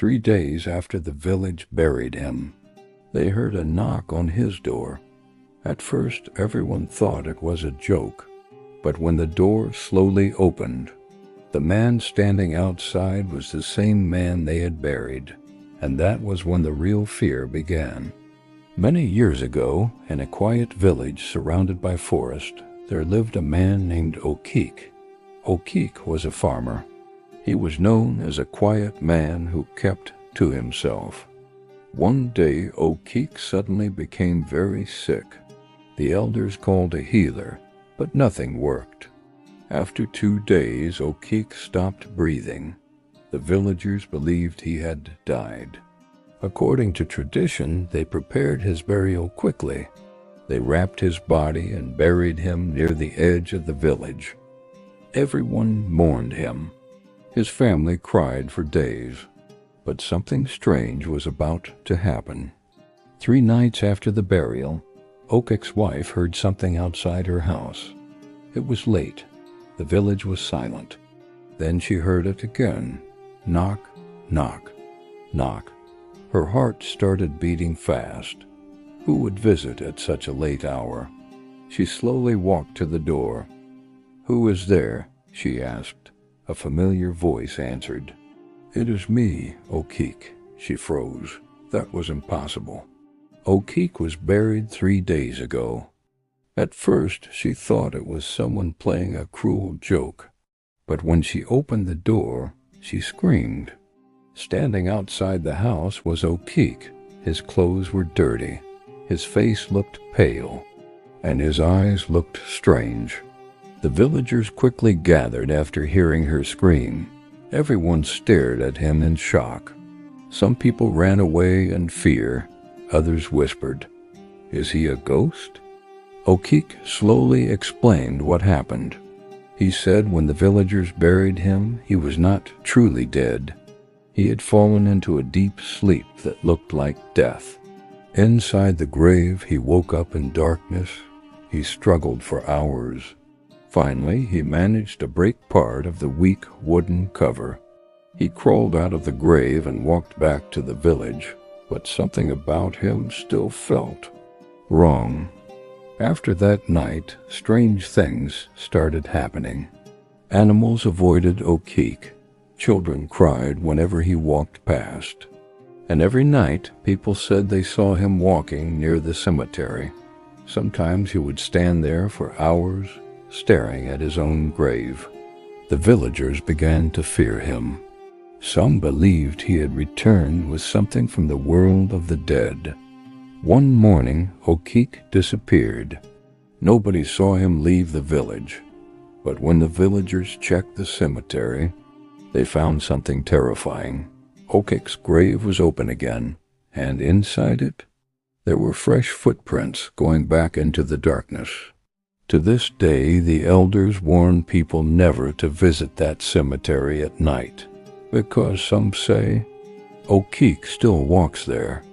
3 days after the village buried him, they heard a knock on his door. At first, everyone thought it was a joke, but when the door slowly opened, the man standing outside was the same man they had buried, and that was when the real fear began. Many years ago, in a quiet village surrounded by forest, there lived a man named Okeke. Okeke was a farmer. He was known as a quiet man who kept to himself. One day, Okeke suddenly became very sick. The elders called a healer, but nothing worked. After 2 days, Okeke stopped breathing. The villagers believed he had died. According to tradition, they prepared his burial quickly. They wrapped his body and buried him near the edge of the village. Everyone mourned him. His family cried for days. But something strange was about to happen. 3 nights after the burial, Okeke's wife heard something outside her house. It was late. The village was silent. Then she heard it again. Knock, knock, knock. Her heart started beating fast. Who would visit at such a late hour? She slowly walked to the door. "Who is there?" she asked. A familiar voice answered. "It is me, Okeke." She froze. That was impossible. Okeke was buried 3 days ago. At first, she thought it was someone playing a cruel joke. But when she opened the door, she screamed. Standing outside the house was Okeke. His clothes were dirty. His face looked pale, and his eyes looked strange. The villagers quickly gathered after hearing her scream. Everyone stared at him in shock. Some people ran away in fear. Others whispered, "Is he a ghost?" Okeke slowly explained what happened. He said when the villagers buried him, he was not truly dead. He had fallen into a deep sleep that looked like death. Inside the grave, he woke up in darkness. He struggled for hours. Finally, he managed to break part of the weak wooden cover. He crawled out of the grave and walked back to the village, but something about him still felt wrong. After that night, strange things started happening. Animals avoided Okeke. Children cried whenever he walked past. And every night, people said they saw him walking near the cemetery. Sometimes he would stand there for hours, staring at his own grave. The villagers began to fear him. Some believed he had returned with something from the world of the dead. One morning, Okeke disappeared. Nobody saw him leave the village. But when the villagers checked the cemetery, they found something terrifying. Okeke's grave was open again, and inside it, there were fresh footprints going back into the darkness. To this day, the elders warn people never to visit that cemetery at night, because some say Okeke still walks there.